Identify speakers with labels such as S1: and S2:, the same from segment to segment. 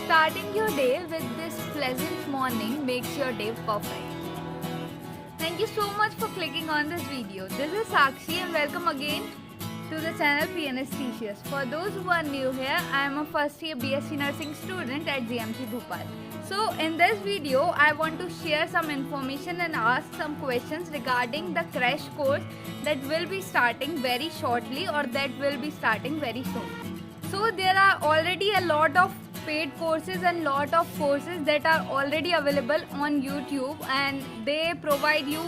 S1: Starting your day with this pleasant morning makes your day perfect. Thank you so much for clicking on this video. This is Sakshi and welcome again to the channel PNSthesius. For those who are new here, I am a first year BSc Nursing student at GMC Bhopal. So in this video, I want to share some information and ask some questions regarding the crash course that will be starting very shortly or that will be starting very soon. So there are already a lot of paid courses and lot of courses that are already available on YouTube, and they provide you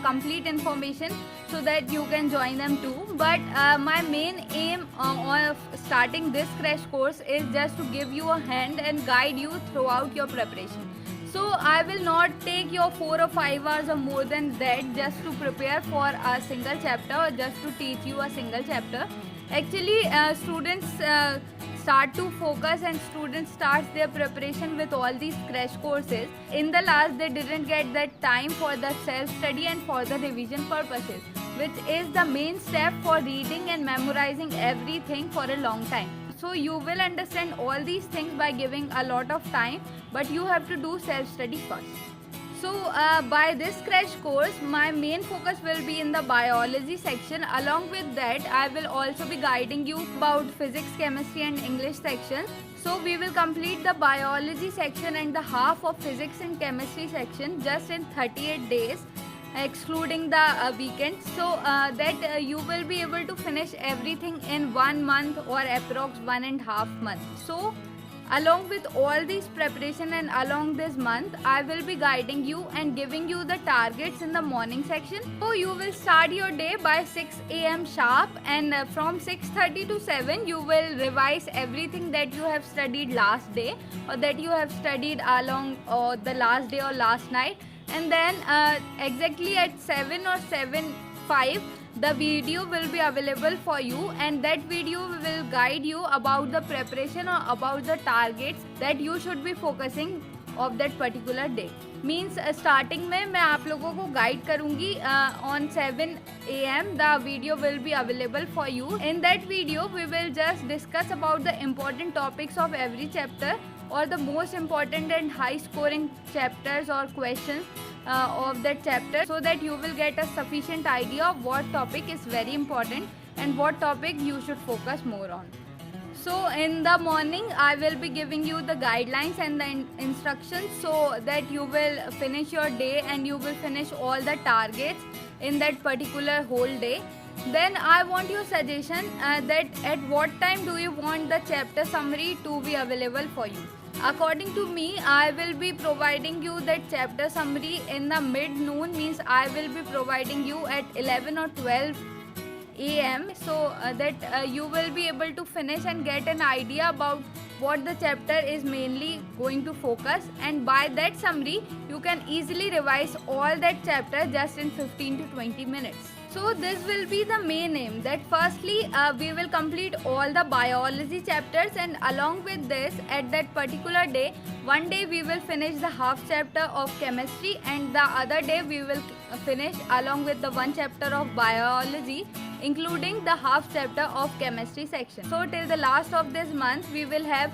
S1: complete information so that you can join them too. But my main aim of starting this crash course is just to give you a hand and guide you throughout your preparation. So I will not take your 4 or 5 hours or more than that just to prepare for a single chapter or just to teach you a single chapter. Actually, students start to focus and students start their preparation with all these crash courses. In the last, they didn't get that time for the self-study and for the revision purposes, which is the main step for reading and memorizing everything for a long time. So you will understand all these things by giving a lot of time, but you have to do self-study first. So by this crash course, my main focus will be in the biology section. Along with that, I will also be guiding you about physics, chemistry and English sections. So we will complete the biology section and the half of physics and chemistry section just in 38 days, excluding the weekends, so that you will be able to finish everything in 1 month or approx 1.5 months. So along with all these preparation and along this month, I will be guiding you and giving you the targets in the morning section. So you will start your day by 6 a.m. sharp, and from 6:30 to 7 you will revise everything that you have studied last day or that you have studied along the last day or last night. And then exactly at 7 or 7:05 the video will be available for you, and that video will guide you about the preparation or about the targets that you should be focusing of that particular day. Means starting में मैं आप लोगों को guide करूँगी on 7 a.m. the video will be available for you. In that video we will just discuss about the important topics of every chapter or the most important and high scoring chapters or questions of that chapter, so that you will get a sufficient idea of what topic is very important and what topic you should focus more on. So in the morning I will be giving you the guidelines and the instructions so that you will finish your day and you will finish all the targets in that particular whole day. Then I want your suggestion that at what time do you want the chapter summary to be available for you. According to me, I will be providing you that chapter summary in the mid-noon, means I will be providing you at 11 or 12 a.m. so that you will be able to finish and get an idea about what the chapter is mainly going to focus, and by that summary you can easily revise all that chapter just in 15 to 20 minutes. So this will be the main aim, that firstly we will complete all the biology chapters, and along with this at that particular day, one day we will finish the half chapter of chemistry and the other day we will finish along with the one chapter of biology, including the half chapter of chemistry section. So till the last of this month we will have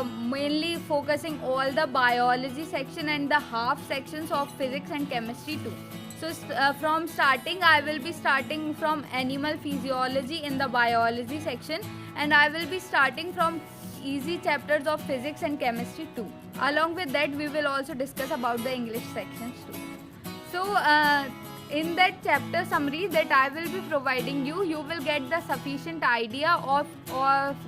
S1: mainly focusing all the biology section and the half sections of physics and chemistry too. So from starting I will be starting from animal physiology in the biology section, and I will be starting from easy chapters of physics and chemistry too. Along with that we will also discuss about the English sections too. So in that chapter summary that I will be providing you, you will get the sufficient idea of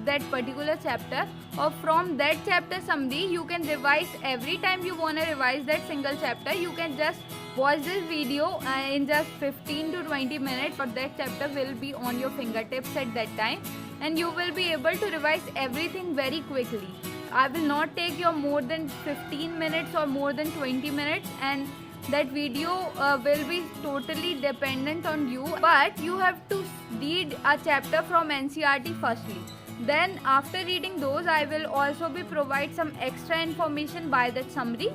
S1: that particular chapter, or from that chapter summary you can revise every time you want to revise that single chapter. You can just watch this video in just 15 to 20 minutes, but that chapter will be on your fingertips at that time, and you will be able to revise everything very quickly. I will not take your more than 15 minutes or more than 20 minutes, and that video will be totally dependent on you, but you have to read a chapter from NCERT firstly. Then after reading those, I will also be provide some extra information by that summary,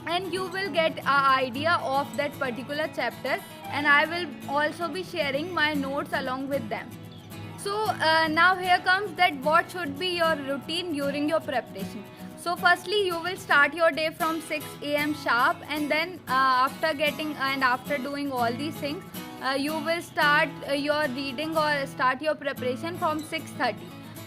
S1: and you will get an idea of that particular chapter, and I will also be sharing my notes along with them. So now here comes that what should be your routine during your preparation. So firstly, you will start your day from 6 a.m. sharp, and then after doing all these things, you will start your reading or start your preparation from 6:30.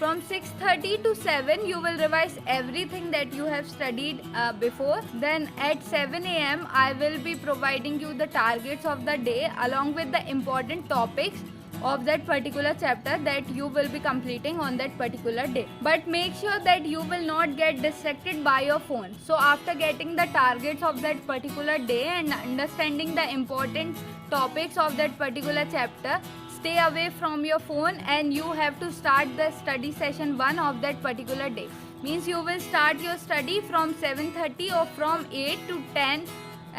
S1: From 6:30 to 7, you will revise everything that you have studied before. Then at 7 a.m., I will be providing you the targets of the day along with the important topics of that particular chapter that you will be completing on that particular day. But make sure that you will not get distracted by your phone. So after getting the targets of that particular day and understanding the important topics of that particular chapter, stay away from your phone and you have to start the study session 1 of that particular day. Means you will start your study from 7:30 or from 8 to 10,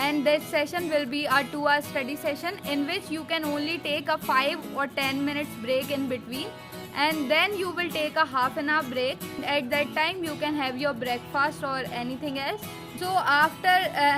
S1: and that session will be a 2-hour study session in which you can only take a 5 or 10 minutes break in between, and then you will take a half an hour break. At that time you can have your breakfast or anything else. So after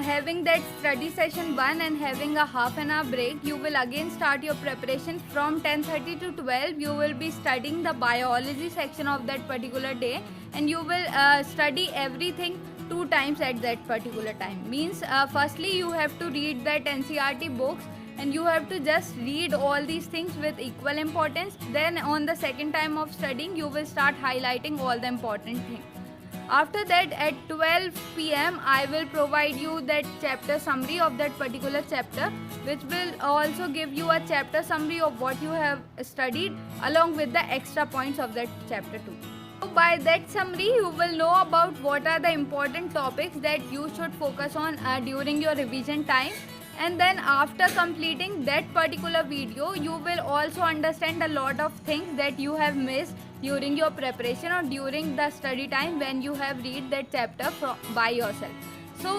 S1: having that study session 1 and having a half an hour break, you will again start your preparation from 10:30 to 12. You will be studying the biology section of that particular day, and you will study everything 2 times at that particular time. Means firstly you have to read that NCERT books, and you have to just read all these things with equal importance. Then on the second time of studying, you will start highlighting all the important things. After that, at 12 p.m. I will provide you that chapter summary of that particular chapter, which will also give you a chapter summary of what you have studied along with the extra points of that chapter too. So by that summary, you will know about what are the important topics that you should focus on during your revision time. And then after completing that particular video, you will also understand a lot of things that you have missed during your preparation or during the study time when you have read that chapter by yourself. So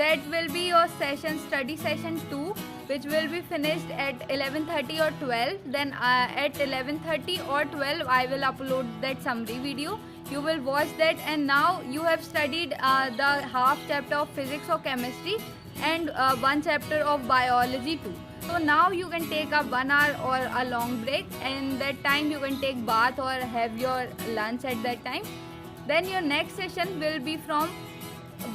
S1: that will be your study session 2, which will be finished at 11:30 or 12. Then at 11:30 or 12, I will upload that summary video. You will watch that, and now you have studied the half chapter of physics or chemistry and 1 chapter of biology too. So now you can take a 1 hour or a long break, and that time you can take bath or have your lunch at that time. Then your next session will be from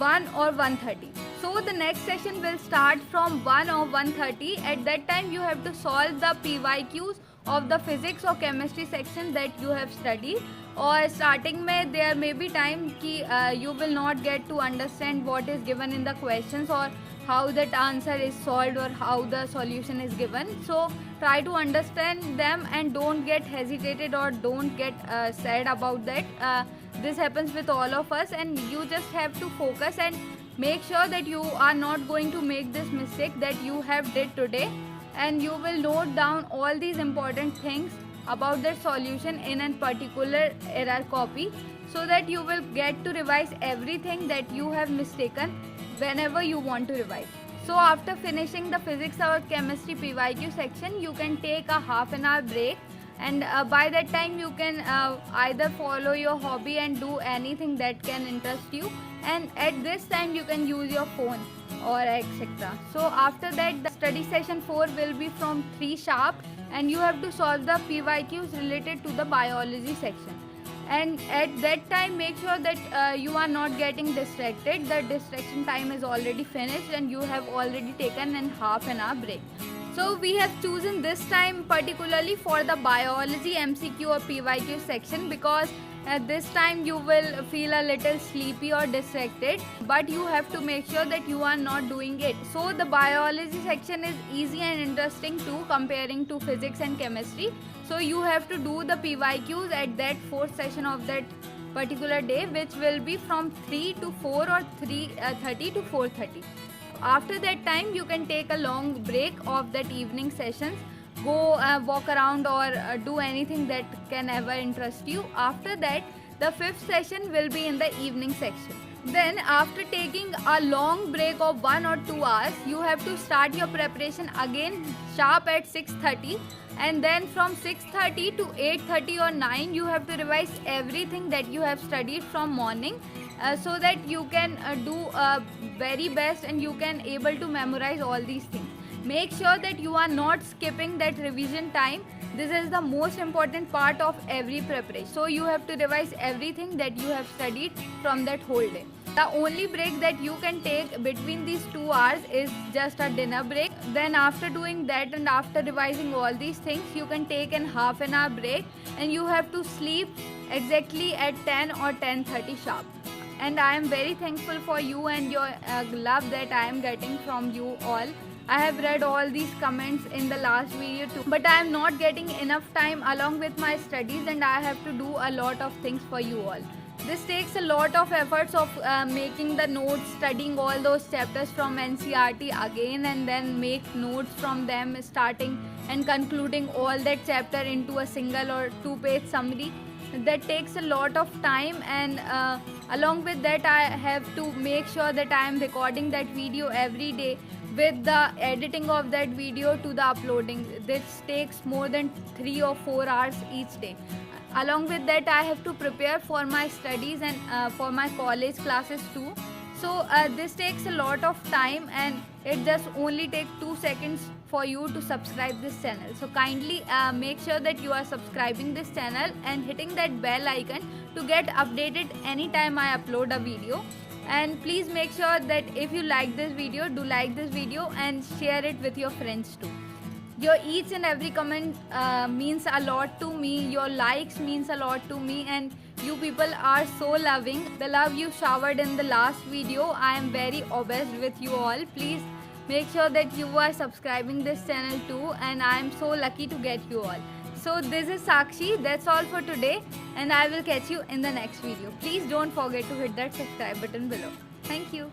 S1: 1 or 1:30. So the next session will start from 1 or 1:30. At that time you have to solve the PYQs of the physics or chemistry section that you have studied. और starting में there may be time कि you will not get to understand what is given in the questions or how that answer is solved or how the solution is given. So try to understand them and don't get hesitated or don't get sad about that. This happens with all of us, and you just have to focus and make sure that you are not going to make this mistake that you have did today, and you will note down all these important things about the solution in a particular error copy, so that you will get to revise everything that you have mistaken whenever you want to revise. So after finishing the physics or chemistry PYQ section, you can take a half an hour break, and by that time you can either follow your hobby and do anything that can interest you, and at this time you can use your phone or etc. So after that, the study session 4 will be from 3 sharp, and you have to solve the PYQs related to the biology section. And at that time, make sure that you are not getting distracted. The distraction time is already finished and you have already taken a half an hour break. So we have chosen this time particularly for the biology MCQ or PYQ section, because at this time you will feel a little sleepy or distracted, but you have to make sure that you are not doing it. So the biology section is easy and interesting too, comparing to physics and chemistry. So you have to do the PYQs at that 4th session of that particular day, which will be from 3 to 4 or 3:30 to 4:30. After that time, you can take a long break of that evening sessions, go walk around or do anything that can ever interest you. After that, the 5th session will be in the evening section. Then after taking a long break of 1 or 2 hours, you have to start your preparation again sharp at 6:30, and then from 6:30 to 8:30 or 9 you have to revise everything that you have studied from morning, so that you can do very best and you can able to memorize all these things. Make sure that you are not skipping that revision time. This is the most important part of every preparation. So you have to revise everything that you have studied from that whole day. The only break that you can take between these 2 hours is just a dinner break. Then after doing that and after revising all these things, you can take an half an hour break, and you have to sleep exactly at 10 or 10:30 sharp. And I am very thankful for you and your love that I am getting from you all. I have read all these comments in the last video too, but I am not getting enough time along with my studies, and I have to do a lot of things for you all. This takes a lot of efforts of making the notes, studying all those chapters from NCERT again, and then make notes from them, starting and concluding all that chapter into a single or 2-page summary. That takes a lot of time, and along with that I have to make sure that I am recording that video every day, with the editing of that video to the uploading. This takes more than 3 or 4 hours each day. Along with that, I have to prepare for my studies and for my college classes too. So this takes a lot of time, and it just only takes 2 seconds for you to subscribe this channel. So kindly make sure that you are subscribing this channel and hitting that bell icon to get updated anytime I upload a video. And please make sure that if you like this video, do like this video and share it with your friends too. Your each and every comment means a lot to me. Your likes means a lot to me, and you people are so loving. The love you showered in the last video, I am very obsessed with you all. Please make sure that you are subscribing this channel too, and I am so lucky to get you all. So this is Sakshi. That's all for today, and I will catch you in the next video. Please don't forget to hit that subscribe button below. Thank you.